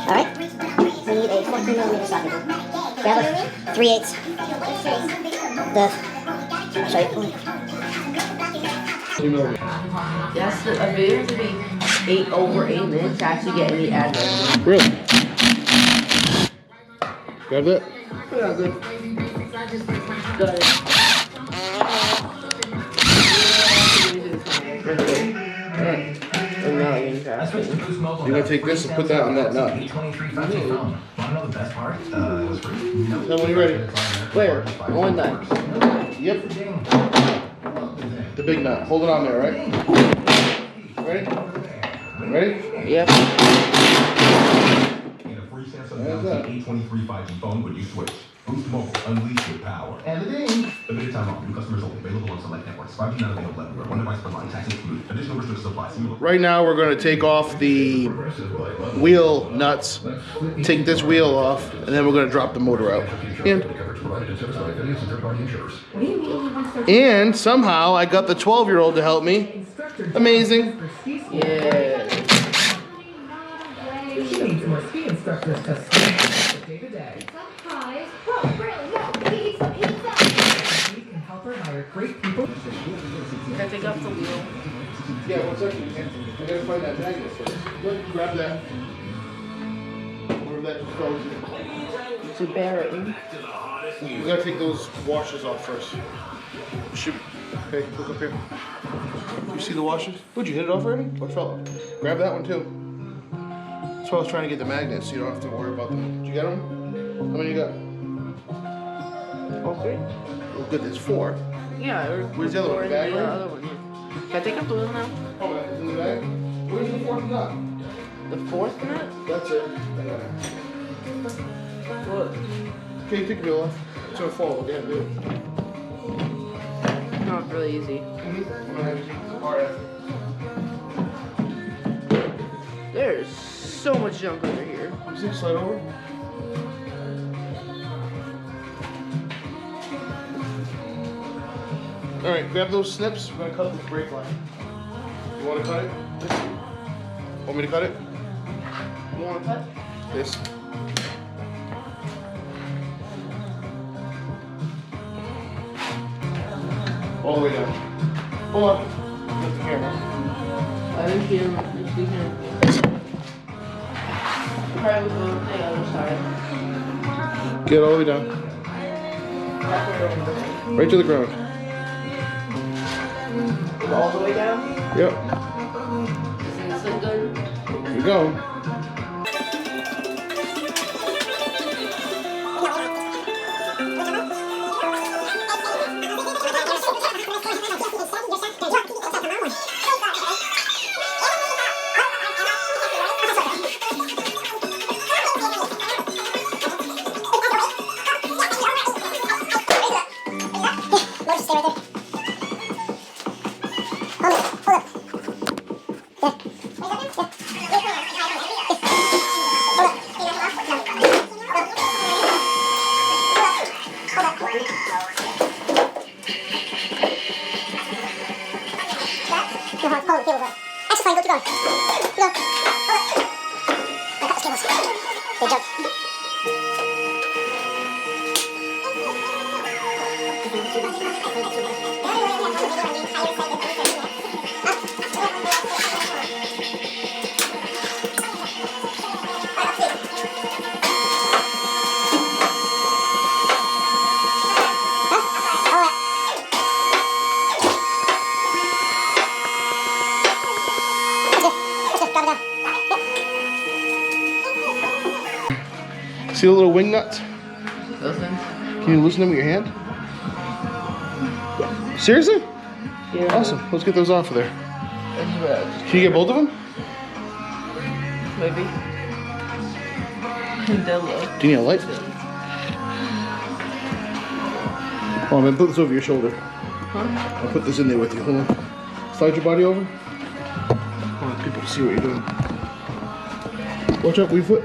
Alright, we need a 14mm socket. Grab a 3/8. I'll show you. Yes, a video has to be over 8 minutes to actually get any address. Really? Grab that? Yeah, good. Got it. Alright. And now you're getting fast. You're gonna take this and put that on that nut. Then when you're ready. Where? One nut. Yep. The big nut. Hold it on there, right? Ready? Ready? Yep. In a free Samsung Galaxy A23 5G phone when you switch. Boost Mobile, unleash your power. And the ding! Limited time offer, new customers only, available on select networks. 5G not available everywhere. One device per line, tax included. Additional restrictions apply. Right now we're going to take off the wheel nuts, take this wheel off, and then we're going to drop the motor out. And somehow I got the 12-year-old to help me. Amazing. Yeah. Can I take off the wheel? Yeah, 1 second. I gotta find that magnet first. Look, grab that. Where that goes. It's a bearing. We gotta take those washers off first. Shoot. Hey, look up here. You see the washers? Would you hit it off already? What fell off? Grab that one too. That's why I was trying to get the magnets so you don't have to worry about them. Did you get them? How many you got? All 3? Well, good, there's 4. Yeah. Where's the other one? The bag? The other one, yeah. Can I take off the wheel now? Oh, it's in the bag? Where's the 4th nut? The 4th nut? That's it. What? Okay, take the wheel off. It's gonna fall. Yeah, do it. Not really easy. There's so much junk under here. You slide over. All right, grab those snips. We're gonna cut the brake line. You want to cut it? Want me to cut it? You want to cut? This. All the way down. Hold on. Lift the camera. I didn't see him. Probably with the other side. Get all the way down. Right to the ground. All the way down? Yep. Isn't this look good? Here you go. See the little wing nuts? Those things? Can you loosen them with your hand? Seriously? Yeah. Awesome. Let's get those off of there. That's bad. Can you get both of them? Maybe. Down low. Do you need a light? Oh man, put this over your shoulder. Huh? I'll put this in there with you. Hold on. Slide your body over. I want people to see what you're doing. Watch out, weave foot.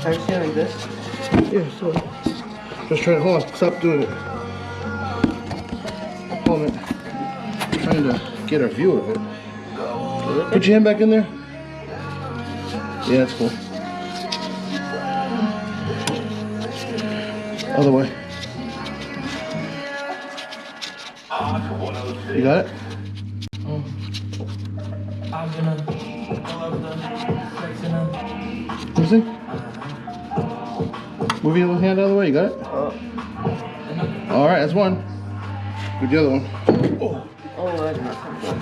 Are you doing this? Yeah, so just trying to hold on. Stop doing it. Hold it. Trying to get a view of it. Put your hand back in there. Yeah, that's cool. Other way. You got it? Let me see. Move your little hand out of the way. You got it? All right, that's one. Good, the other one. Oh, that's not something.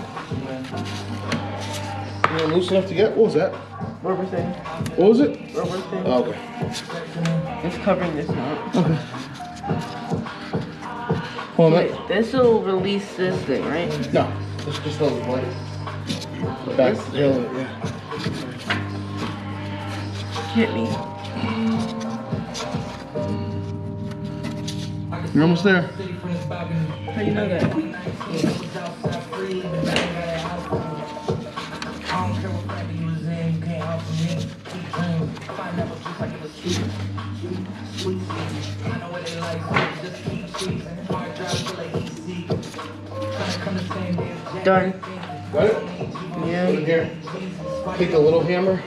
You loose enough to get? What was that? Rubber thing. What was it? Rubber thing. Oh, okay. It's covering this now. Okay. Hold on. Wait, this will release this thing, right? No, it's just a little light. Back. Yeah. Hit me. You're almost there. How you know that? Done. Got it? Yeah. Put it here. Take the little hammer.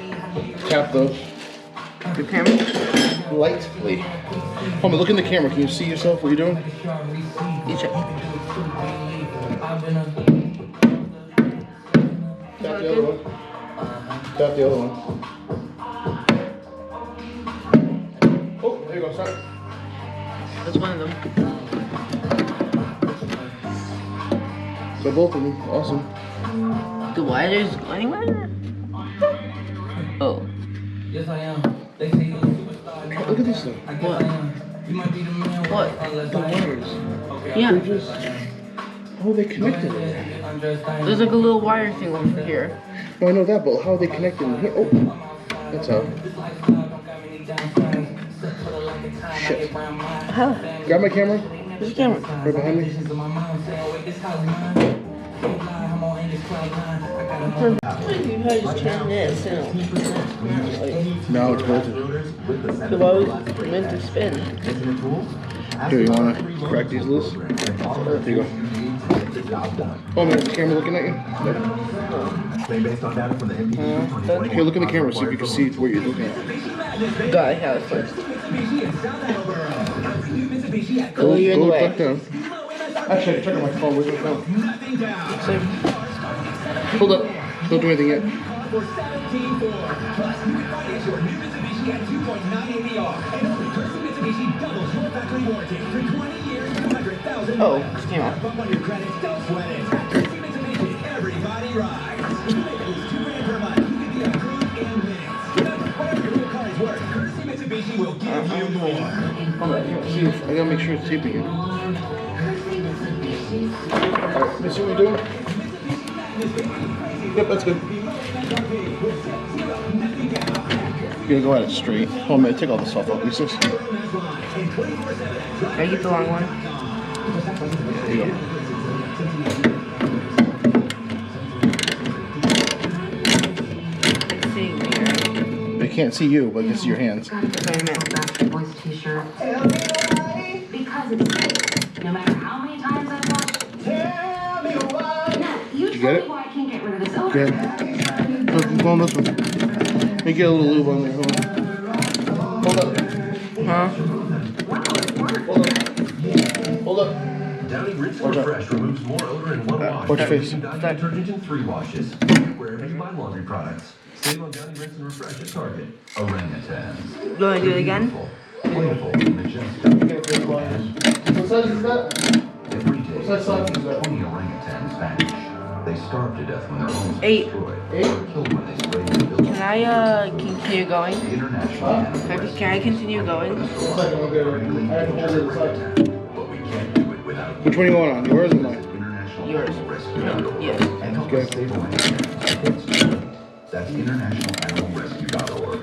Tap those. The camera? Lightly. Hold on, look in the camera. Can you see yourself? What you're doing? You check. Tap the other one. Tap the other one. Oh, there you go. Stop. That's one of them. So both of them. Awesome. The wires go anywhere? Oh. Yes, I am. They say you're a superstar. Look at this thing. What? You might be the man. What? The wires. Yeah. They're just. Oh, they connected it. There's like a little wire thing over here. No, I know that, but how are they connected in here? Oh, that's how. Shit. How? Grab my camera. Where's the camera? Right behind me. You probably just turn this and No, it's bolted. so why was it meant to spin? Here, you want to crack these loose? There you go. Oh man, is the camera looking at you? Based on data from the NPD Here, look in the camera, see if you can see what you're looking at. Gotta have it first. Go, you're in the way. back down. Actually, I checked on my phone. Where's my phone? Hold up. Don't do anything yet. Oh, just came out. See, I gotta make sure it's taping it. Alright, let me see what we're doing. Yep, that's good. You're gonna go at it straight. Oh man, take all this off, Lisa. I get the long one. There you go. It's seeing me, right? They can't see you, but they can see your hands. That's what I meant. Backstreet Boys t-shirt. Because it's great. No matter how many times I've watched it. Now, you you tell get me it? why I can't get rid of this odor. Go ahead. Go on this one. Let me get a little lube on there. Hold on. Huh? Hold up. Downy Rinse Watch and out. Refresh removes more odor in one wash. Watch your face. Downy detergent in 3 washes. Wherever you buy laundry products. Save on Downy Rinse and Refresh at Target. Orangutans. You wanna do it again? Playful, majestic. What size is that? Every day, What size sock is that? 20 orangutans vanish. They starve to death when their homes are 8. destroyed. 8? Or killed when they spray the building. Can I continue going? The International Animal Can I continue going? One second, I'll get it. I have to hold it aside. But we can't do it without Which one you want on? Yours or mine? International Yours. Animal Rescue.org. Yes. And help Okay. us save orangutans. That's internationalanimalrescue.org.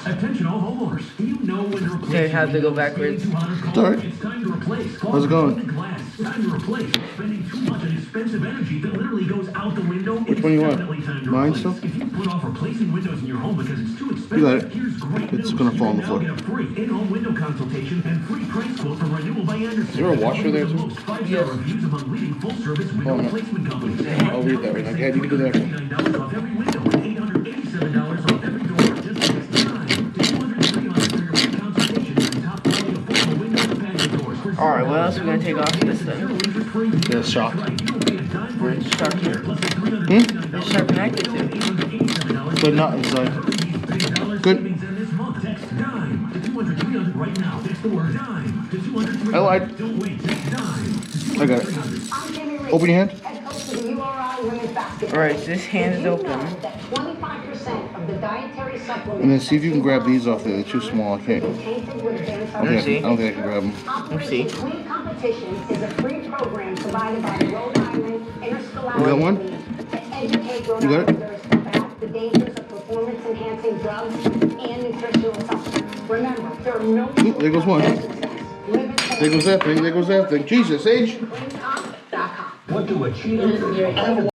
Attention all homeowners. Do you know when to replace? Okay, I have to go backwards. It's alright. It's time to replace. How's it going? Glass. Time to replace. Spending too much on expensive energy that literally goes out the window. Which one you want? Definitely time to Mine replace. still? If you put off replacing windows in your home because it's too expensive, You got it. here's great It's news. gonna fall on You the now floor. get a free in-home window consultation and free price quote from Renewal by Anderson. Is there a washer there too? Most 5-star reviews among leading full-service window Oh, no. replacement companies. I'll read that right now. Okay, you can do that. $99 off every window and $887 off every door. Just next time. To 203 on for your free consultation on top quality affordable windows and patio doors. For All right, what else are we gonna take off this thing? The shock. Where's the shark here? Hmm? Where's the shark connected to? But not inside. Good. I lied. I got it. Open your hand. Alright, so this hand is open. 25% of the dietary supplements And then see if you can grab these off there. They're too small. I can't. tainted with advanced Let me see. I don't think I can grab them. Operation Clean Competition is a free program provided by the Rhode Island Interscholastic You got one? League to educate Rhode You got it? Islanders about the dangers of performance-enhancing drugs and nutritional supplements. Remember, there are no Oop, there goes one. There goes that thing. There goes that thing. Jesus, Age. cleancomp.com. What do a cheater?